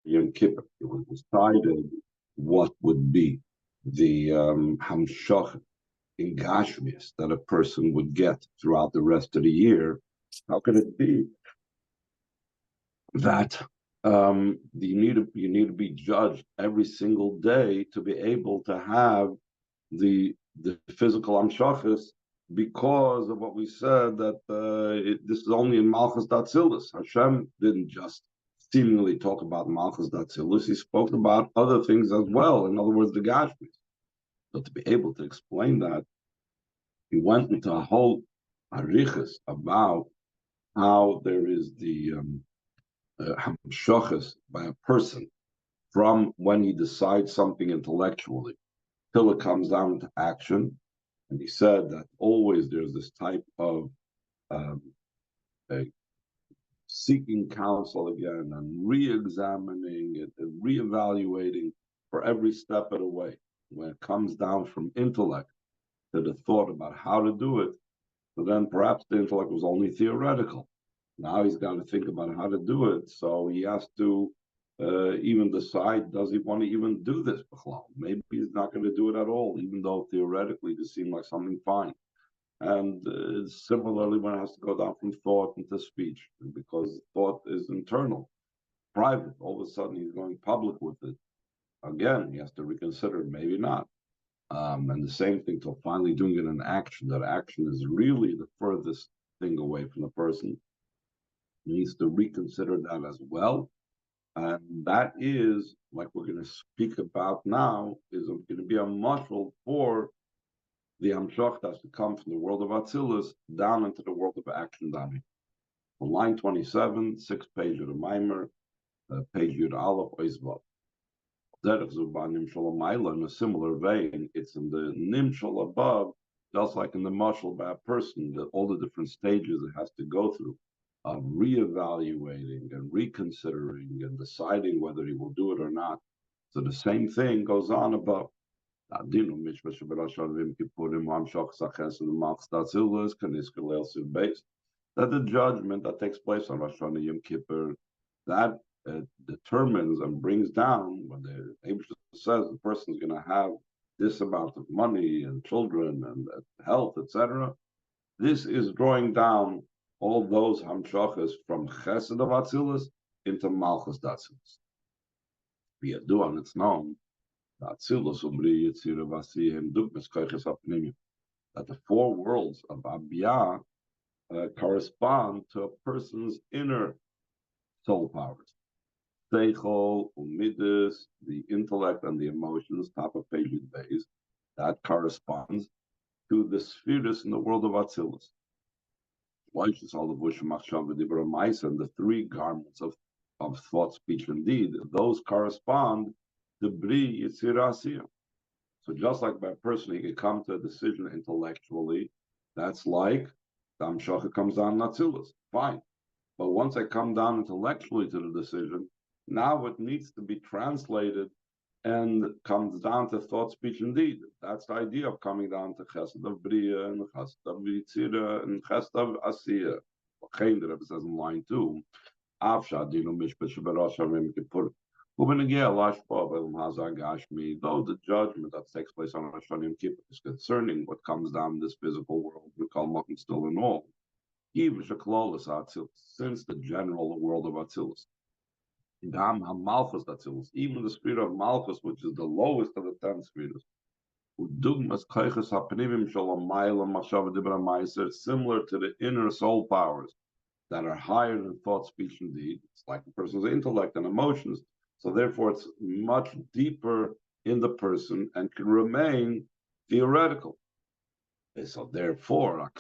Yom Kippur. It was decided what would be the hamshach in Gashmias that a person would get throughout the rest of the year. How could it be that you need to be judged every single day to be able to have the physical amshachas because of what we said that this is only in Malchus Datzilis. Hashem didn't just seemingly talk about Malchus Datzilis; he spoke about other things as well. In other words, the Gashmis. So to be able to explain that, he went into a whole arichas about how there is the hamshachas by a person from when he decides something intellectually till it comes down to action. And he said that always there's this type of seeking counsel again and re-examining it and re-evaluating for every step of the way. When it comes down from intellect to the thought about how to do it, so then perhaps the intellect was only theoretical. Now he's got to think about how to do it. So he has to even decide, does he want to even do this? Maybe he's not going to do it at all, even though theoretically this seemed like something fine. And similarly, when it has to go down from thought into speech, because thought is internal, private, all of a sudden he's going public with it. Again, he has to reconsider, maybe not. And the same thing till finally doing it in action. That action is really the furthest thing away from the person. He needs to reconsider that as well. And that is, like we're going to speak about now, is going to be a muscle for the Hamshach that's to come from the world of Atzilus down into the world of action, Dami. On line 27, 6th page of the Maimer, page Yud Aleph, Oizvav. Derech Zubah Nimshal Maila, in a similar vein, it's in the Nimshal above, just like in the Mashal by a person, that all the different stages it has to go through of reevaluating and reconsidering and deciding whether he will do it or not. So the same thing goes on above. That the judgment that takes place on Rosh Hashanah Yom Kippur, that determines and brings down when the Abishah says the person is going to have this amount of money and children and health, etc. This is drawing down all those hamshachas from Chesed of Atzilus into Malchus Datzilis. We do, and it's known that the four worlds of Abiyah correspond to a person's inner soul powers. Seichel, Umidus, the intellect and the emotions, top of page base, that corresponds to the spheres in the world of Atzilus. And the three garments of thought, speech, and deed, those correspond to Bri Yitzir Asiyah. So just like by a person, he can come to a decision intellectually, that's like the Amshacha comes down Natzilus. Fine. But once I come down intellectually to the decision, now it needs to be translated and comes down to thought, speech, and deed. That's the idea of coming down to Chesed of Bria and Chesed of Yitzira and Chesed of Asiyah. Okay, that it says in line 2. Though the judgment that takes place on Rosh Hashanah Yom Kippur is concerning what comes down in this physical world, we call Mokum still in all. Since the general world of Atzilus. Even the spirit of Malchus, which is the lowest of the 10 spheres, similar to the inner soul powers that are higher than thought, speech, and deed. It's like a person's intellect and emotions. So therefore, it's much deeper in the person and can remain theoretical. And so therefore,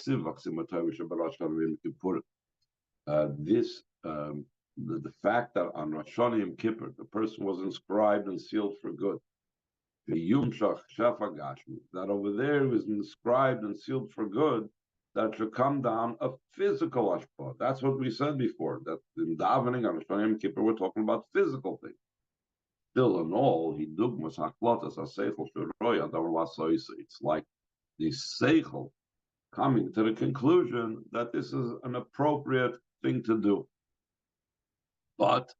the fact that on Rosh Hashanah Yom Kippur, the person was inscribed and sealed for good. That over there was inscribed and sealed for good, that should come down a physical ashpah. That's what we said before, that in davening on Rosh Hashanah Yom Kippur, we're talking about physical things. Still in all, it's like the seichel coming to the conclusion that this is an appropriate thing to do. But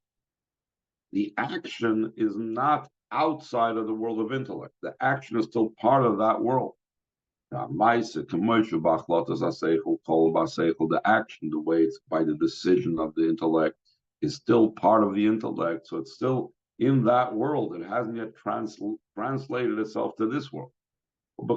The action is not outside of the world of intellect. The action is still part of that world. The action, the way it's by the decision of the intellect, is still part of the intellect. So it's still in that world. It hasn't yet translated itself to this world. So the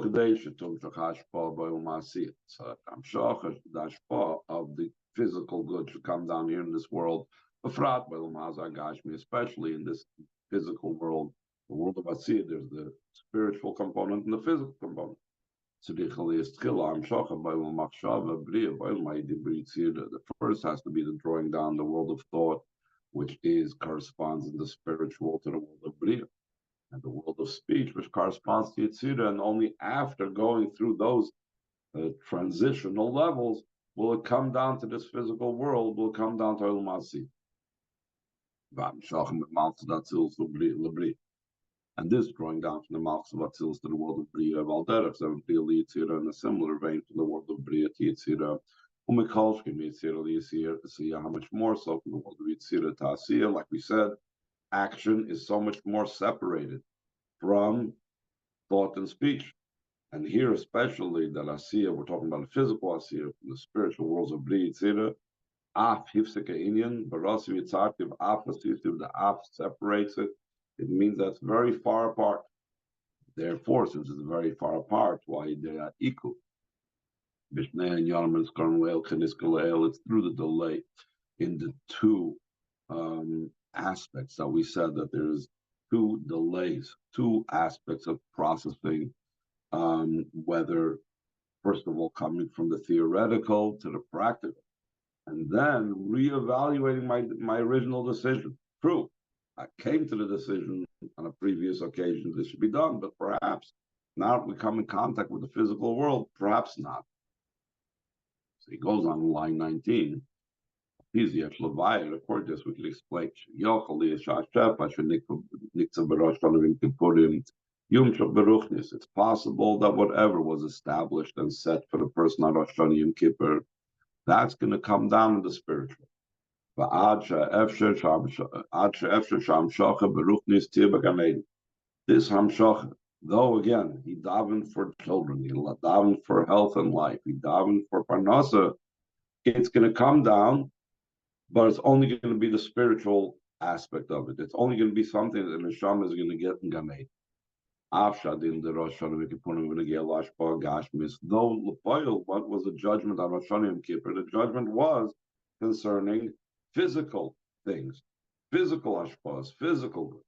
hashpah of the physical good should come down here in this world, especially in this physical world, the world of Asiyah. There's the spiritual component and the physical component. The first has to be the drawing down the world of thought, which corresponds in the spiritual to the world of Bria, and the world of speech, which corresponds to Yitzira. And only after going through those transitional levels will it come down to this physical world, will come down to Olam Hasi. And this drawing down from the Malchus of Atzilus to the world of Bria of Alderech, so Bria Yitzira in a similar vein to the world of Bria to Yitzira. How much more so from the world of Yitzira to Asiyah? Like we said, action is so much more separated from thought and speech. And here, especially that Asiyah, we're talking about the physical Asiyah from the spiritual worlds of Bria Yitzira. Af hifseke inyan, barasi yitzartiv, af asiyah, the af separates it. It means that's very far apart. Therefore, since it's very far apart, why they are equal? It's through the delay in the two aspects that we said that there's two delays, two aspects of processing, whether, first of all, coming from the theoretical to the practical, and then reevaluating my original decision. True, I came to the decision on a previous occasion this should be done, but perhaps now we come in contact with the physical world, perhaps not. So he goes on line 19. According to this, we can explain. It's possible that whatever was established and set for the person on Rosh Hashanah Yom Kippur, that's going to come down to the spiritual. This hamshacha, though again, he davened for children, he davened for health and life, he davened for parnasa, it's going to come down, but it's only going to be the spiritual aspect of it. It's only going to be something that the neshama is going to get in Gan Eden. Though what was the judgment on Rosh Hashanah Yom Kippur? The judgment was concerning physical things, physical hashpahs, physical good.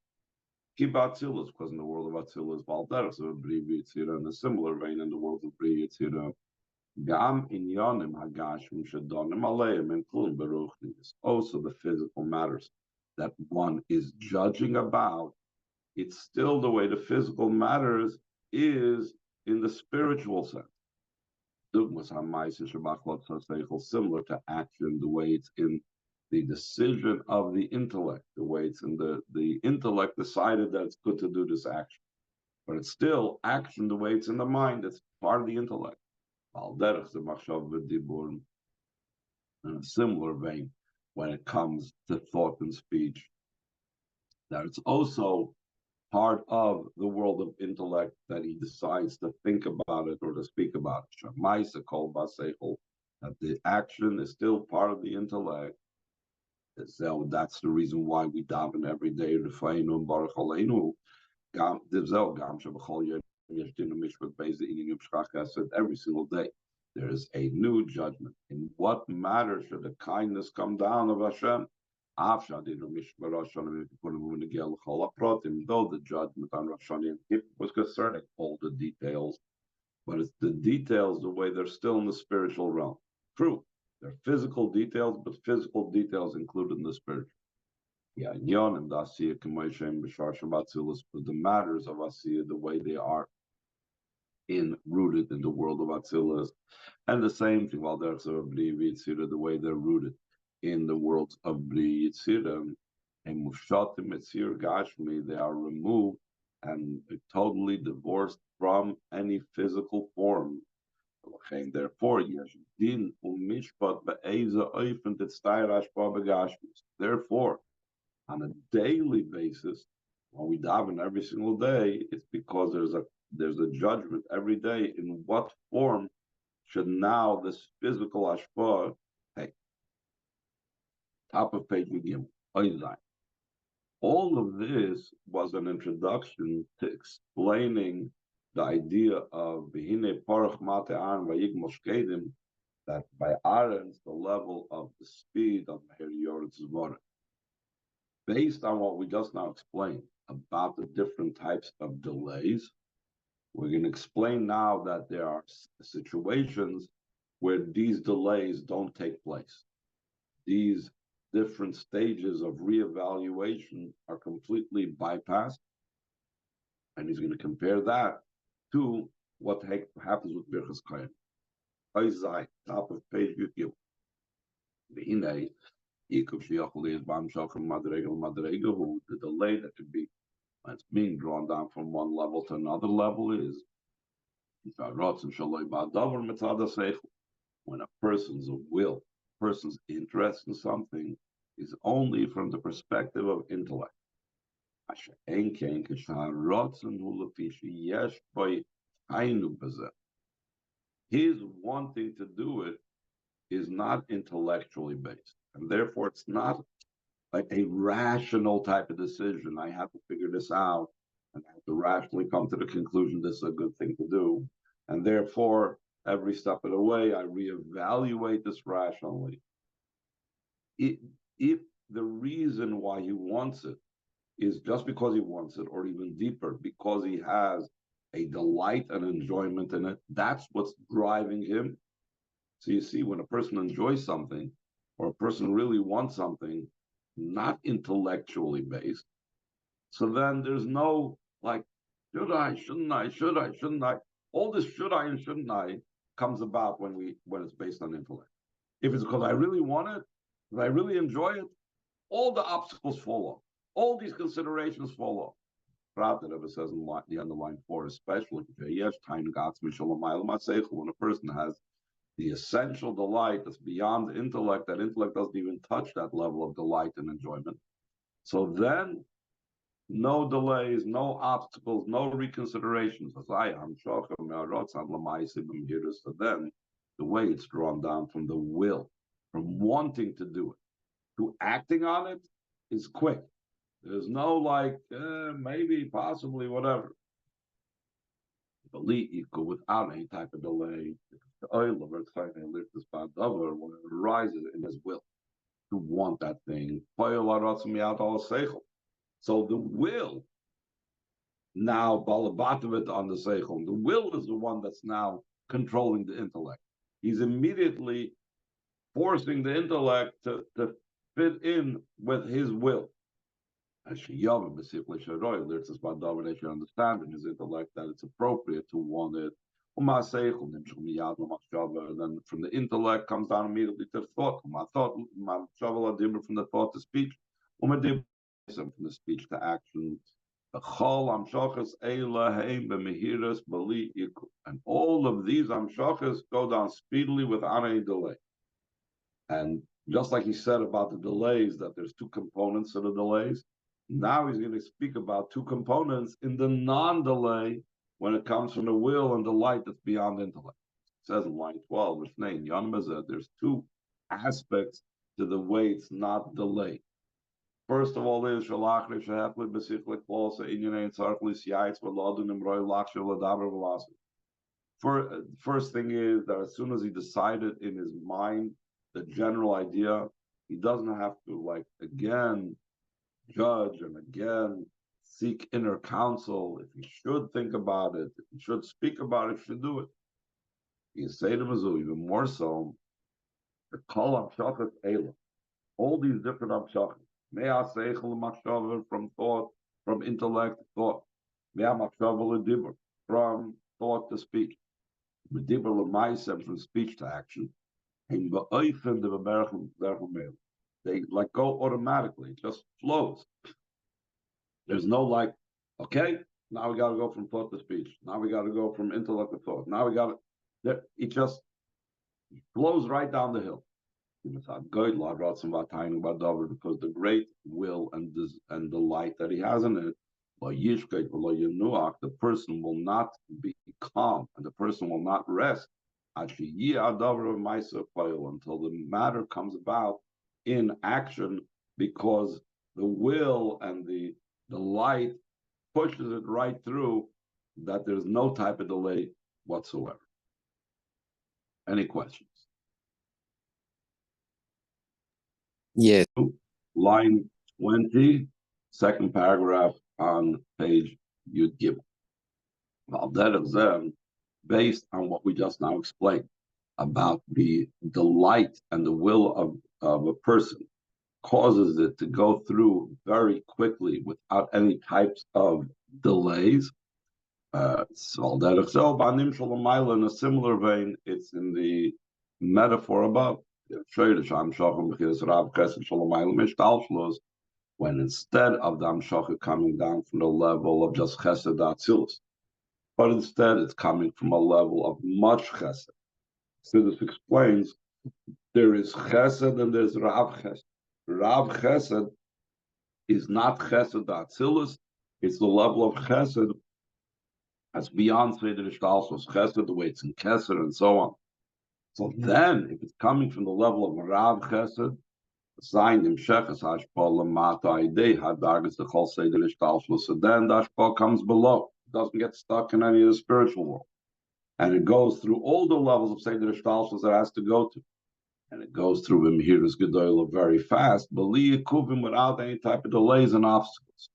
Kibatzilus, because in the world of Atzilus, Valderach, so Bri Yitzira, in a similar vein in the world of Bri Yitzira, Gam inyanim hagashim shadonim aleim including beruchnis. Also the physical matters that one is judging about. It's still the way the physical matters is in the spiritual sense. Similar to action, the way it's in the decision of the intellect, the way it's in the intellect decided that it's good to do this action. But it's still action the way it's in the mind, it's part of the intellect. In a similar vein, when it comes to thought and speech, that it's also part of the world of intellect that he decides to think about it or to speak about it. That the action is still part of the intellect. So that's the reason why we daven every day. Every single day, there is a new judgment. In what matter should the kindness come down of Hashem? Though the judgment on Rosh Hashanah was concerning all the details, but it's the details, the way they're still in the spiritual realm. True, they're physical details, but physical details included in the spiritual. Yeah, but the matters of Asiyah, the way they are rooted in the world of Atzilus, and the same thing, while there's a Bri Yitzira, the way they're rooted in the world of Bri Yitzira, and Mushatim Yitzir Gashmi, they are removed and totally divorced from any physical form. Therefore, therefore, on a daily basis, when we daven every single day, it's because there's a judgment every day in what form should now this physical ashpah take. Top of page begin. All of this was an introduction to explaining the idea of V'hine parach mate Ahren vayigmol shkedim, that by Aaron's the level of the speed of Meher Yoretz Zvorah. Based on what we just now explained about the different types of delays, we're going to explain now that there are situations where these delays don't take place. These different stages of reevaluation are completely bypassed, and he's going to compare that to what happens with Birchas Kohen. Top of page Yud. V'hinei, the delay that could be, when it's being drawn down from one level to another level, is when a person's will, person's interest in something is only from the perspective of intellect. His wanting to do it is not intellectually based, and therefore it's not like a rational type of decision. I have to figure this out, and I have to rationally come to the conclusion this is a good thing to do, and therefore every step of the way I reevaluate this rationally. If the reason why he wants it is just because he wants it, or even deeper, because he has a delight and enjoyment in it, that's what's driving him. So you see, when a person enjoys something, or a person really wants something, not intellectually based, so then there's no like, should I, shouldn't I, should I, shouldn't I? All this should I and shouldn't I comes about when it's based on intellect. If it's because I really want it, if I really enjoy it, all the obstacles fall off. All these considerations fall off. Pravda ever says in the underlying 4, especially when a person has the essential delight that's beyond the intellect, that intellect doesn't even touch that level of delight and enjoyment. So then, no delays, no obstacles, no reconsiderations. So then, the way it's drawn down from the will, from wanting to do it, to acting on it is quick. There's no like, maybe, possibly, whatever. Without any type of delay, the oil of Earth when it arises in his will to want that thing. So the will now balabatavit on the seichel. The will is the one that's now controlling the intellect. He's immediately forcing the intellect to fit in with his will. As she basically learns this by David, she understands in his intellect that it's appropriate to want it. And then from the intellect comes down immediately to thought. From the thought to speech, from the speech to action. And all of these amshachas go down speedily without any delay. And just like he said about the delays, that there's 2 components to the delays, now he's going to speak about 2 components in the non-delay when it comes from the will and the light that's beyond intellect. It says in line 12, there's 2 aspects to the way it's not delayed. First of all is first thing is that as soon as he decided in his mind the general idea, he doesn't have to like again judge and again seek inner counsel if he should think about it, if he should speak about it, if he should do it. You say to Mizu, even more so, the kol amshachas eila, all these different amshachas, from thought, from intellect to thought, from thought to speech, from speech to action, they like go automatically, it just flows. There's no like, okay, now we got to go from thought to speech. Now we got to go from intellect to thought. Now we got to, it just flows right down the hill. because the great will and the light that he has in it, the person will not be calm and the person will not rest until the matter comes about in action, because the will and the light pushes it right through, that there's no type of delay whatsoever. Any questions? Yes. Line 20, second paragraph on page Yud Gimel. Based on what we just now explained about the light and the will of a person causes it to go through very quickly without any types of delays. In a similar vein, it's in the metaphor above. When instead of the Amshacha coming down from the level of just Chesed Atzilus, but instead it's coming from a level of much Chesed. So this explains there is Chesed and there's Rav Chesed. Rav Chesed is not Chesed Atzilus, it's the level of Chesed that's beyond Seder Ishtalsos, Chesed, the way it's in Keser and so on. So then, if it's coming from the level of Rav Chesed, sign him Sheches Hashpa Lamata Idei Hadagas the Chol Seder Ishtalsos, so then the Hashpa comes below. It doesn't get stuck in any of the spiritual world. And it goes through all the levels of Seder Ishtalsos it has to go to. And it goes through V'mihirus Gedoyla very fast, but Kuvim without any type of delays and obstacles.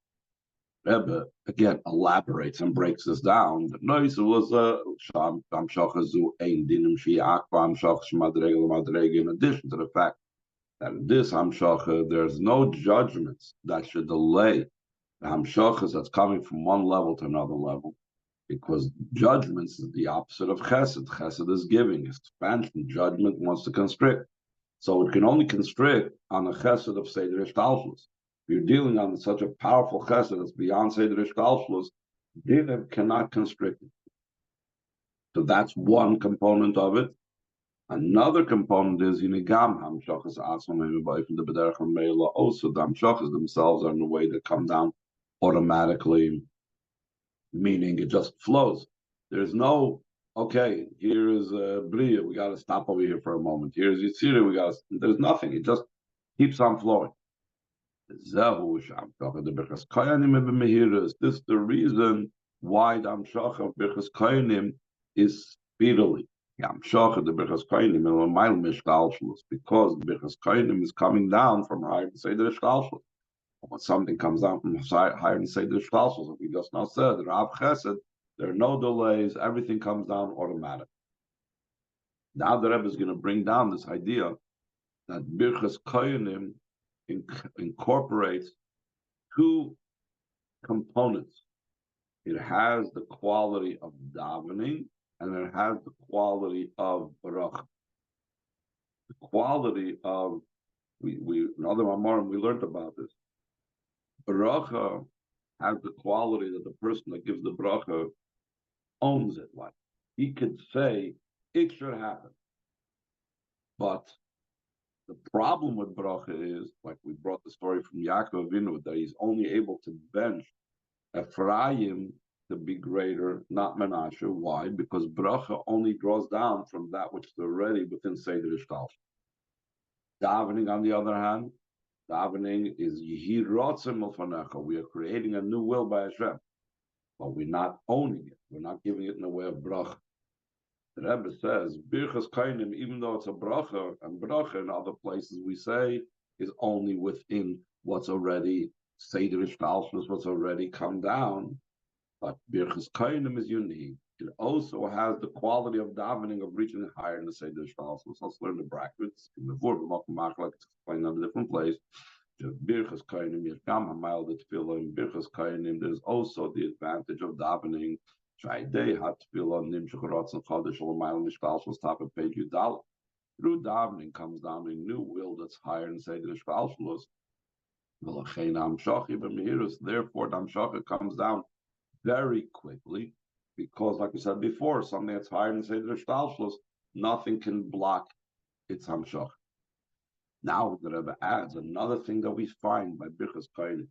Rebbe again elaborates and breaks this down. The noise was in addition to the fact that in this Hamshacha there's no judgments that should delay the Hamshachas that's coming from one level to another level, because judgments is the opposite of Chesed. Chesed is giving, expansion. Judgment wants to constrict, so it can only constrict on the Chesed of Seder Ishtalshus. If you're dealing on such a powerful chesed that's beyond Seder Ishtalshus, dinim cannot constrict it. So that's one component of it. Another component is Yinigam Hamshachas Asam from the Bederach Meila. Also, the Hamshachas themselves are in a way that come down automatically, meaning it just flows. There's no, okay, here is Bria, we got to stop over here for a moment. Here's Yitzira, there's nothing. It just keeps on flowing. This is the reason why the Amshacha of Birchas Kohanim is speedily. The Amshacha of the Birchas Kohanim because the Birchas Kohanim is coming down from higher than Seder Ishtalshus. When something comes down from higher than Seder Ishtalshus, like we just now said, Rav Chesed, there are no delays, everything comes down automatic. Now the Rebbe is going to bring down this idea that Birchas Kohanim incorporates two components. It has the quality of davening and it has the quality of baruch. The quality of we in other Mamorim we learned about this. Baruch has the quality that the person that gives the bracha owns it. Like he could say it should happen, but the problem with bracha is, like we brought the story from Yaakov Avinu, that he's only able to bench Ephraim to be greater, not Menashe. Why? Because bracha only draws down from that which is already within Seder Ishtalshus. Davening, on the other hand, davening is Yehi Rotzim Milfanecha. We are creating a new will by Hashem, but we're not owning it. We're not giving it in the way of bracha. The Rebbe says, Birchas Kohanim, even though it's a bracha, and bracha in other places we say, is only within what's already Seder Ishtalshus, what's already come down. But Birchas Kohanim is unique. It also has the quality of davening, of reaching higher in the Seder Ishtalshus. Let's learn the brackets. In the Vur, like it's explained on a different place. Birchas Kohanim, Yishgam Hamayel, the Tefillah, in Birchas Kohanim, there's also the advantage of davening. Through davening comes down a new will that's higher than Seder Ishtalshus. Therefore, the Amshacha comes down very quickly, because, like we said before, something that's higher than Seder Ishtalshus, nothing can block its Amshacha. Now the Rebbe adds another thing that we find by Birchas Kohanim.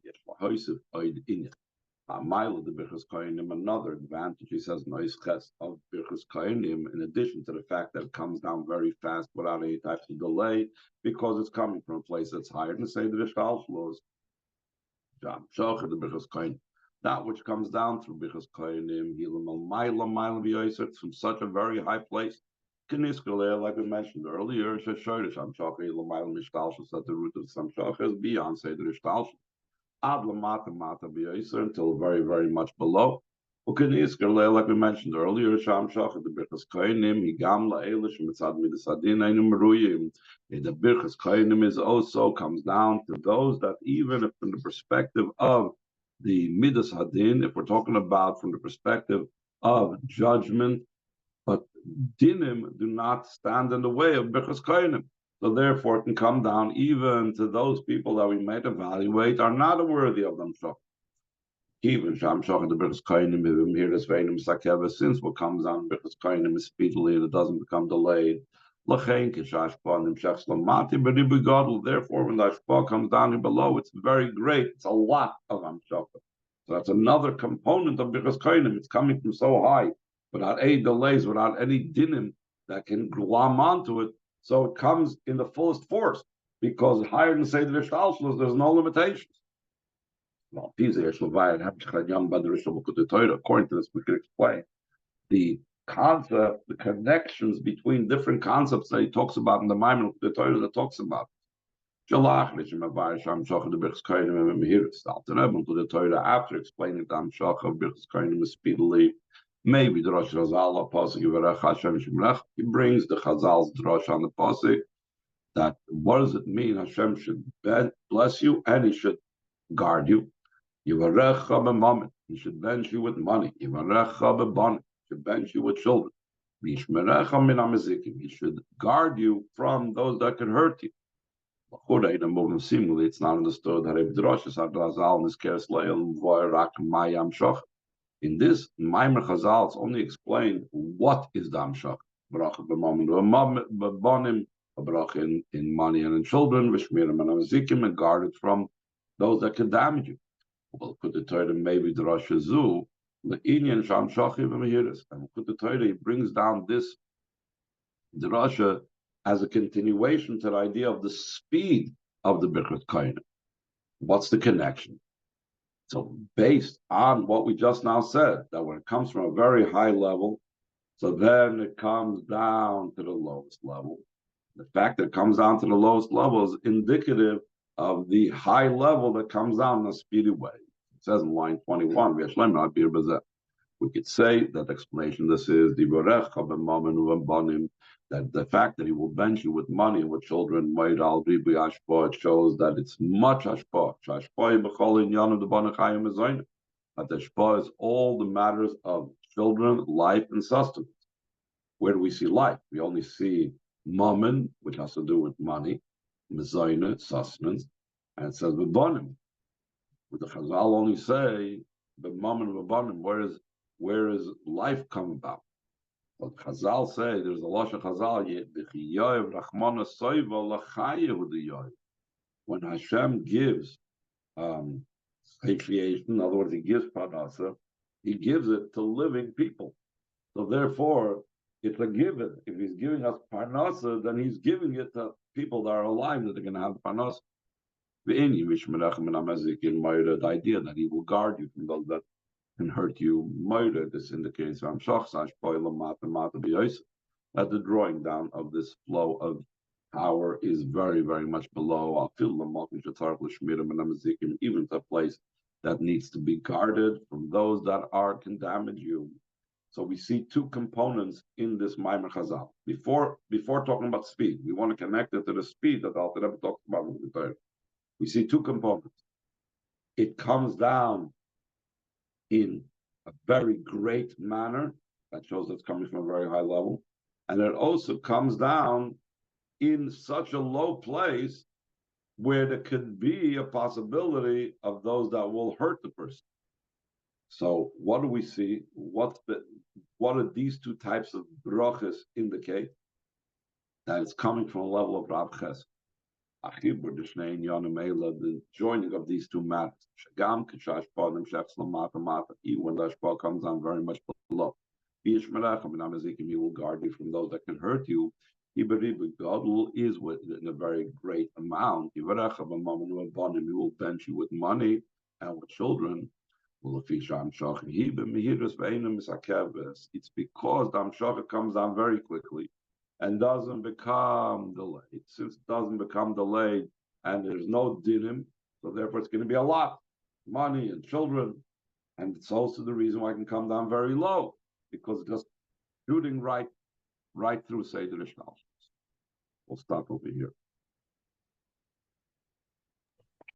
A mile of the Birchas Kohanim, another advantage, he says, noise ches of Birchas Kohanim, in addition to the fact that it comes down very fast without any type of delay, because it's coming from a place that's higher than, say, the Rishtal laws. The Birchas Kohanim. That which comes down through Birchas Kohanim, it's from such a very high place. Like we mentioned earlier, that the root of Samshach is beyond, say, the Rishtal until very, very much below. Like we mentioned earlier, the Birchas Kohanim is also comes down to those that even if from the perspective of the Midas Hadin, if we're talking about from the perspective of judgment, but dinim do not stand in the way of Birchas Kohanim. So therefore, it can come down even to those people that we might evaluate are not worthy of them. Even Sham Shach the Birchas Kohanim, even here this Ve'enim Sakeva, since what comes down Birchas Kohanim is speedily and it doesn't become delayed. Therefore, when the Ashpa comes down below, it's very great. It's a lot of Amshach. So that's another component of Birchas Kohanim. It's coming from so high, without any delays, without any dinim that can glom onto it. So it comes in the fullest force, because higher than say the Rishtalshlos, there's no limitations. Well, according to this, we could explain the concept, the connections between different concepts that he talks about in the Maimon of the Torah that talks about. After explaining the Amshach of Birchas Kohanim speedily, maybe the Rosh Chazal pasuk he brings the Chazal's drush on the pasuk that what does it mean? Hashem should bless you and He should guard you. He should bench you with money. He should bench you with children. He should guard you from those that could hurt you. It's not understood that if Drosh is Chazal is in this Maimer Chazal, it's only explained what is the Amshach. Bracha b'mammon, a bracha in money and in children, v'shmirim and amazikim, and guarded from those that can damage you. Well, put the Torah maybe the Rosh Hazu, the Inyan Sham Shachiv v'mehiris, and put the Torah, he brings down this the Rasha as a continuation to the idea of the speed of the Birchas Kohanim. What's the connection? So based on what we just now said, that when it comes from a very high level, so then it comes down to the lowest level. The fact that it comes down to the lowest level is indicative of the high level that comes down in a speedy way. It says in line 21, we could say that the explanation this is that the fact that he will bench you with money and with children, it shows that it's much hashpa. That the hashpa is all the matters of children, life, and sustenance. Where do we see life? We only see mammon, which has to do with money, mezayna, sustenance, and it says v'banim. With the Chazal only say the mammon v'banim. Where is life come about? But Chazal say there's a lot of Chazal when Hashem gives satiation, in other words, He gives parnasa, He gives it to living people. So therefore, it's a given. If He's giving us parnasa, then He's giving it to people that are alive that are going to have parnasa. The idea that He will guard you from those that can hurt you, murder. This indicates that the drawing down of this flow of power is very, very much below. Even to a place that needs to be guarded from those that can damage you. So we see two components in this Maimer Chazal. Before talking about speed, we want to connect it to the speed that Alter Rebbe talks about. We see two components. It comes down in a very great manner, that shows it's coming from a very high level, and it also comes down in such a low place where there could be a possibility of those that will hurt the person. So what do we see? What do these two types of brachas indicate? That it's coming from a level of Rav Ches. The joining of these two matters. Even when the ashpa comes down very much below. He will guard you from those that can hurt you. God is with in a very great amount. He will bench you with money and with children. It's because the Amshach comes down very quickly and doesn't become delayed. Since it doesn't become delayed and there's no dinim, so therefore it's going to be a lot, money and children. And it's also the reason why it can come down very low, because it's just shooting right through Seder Ishtal. We'll stop over here.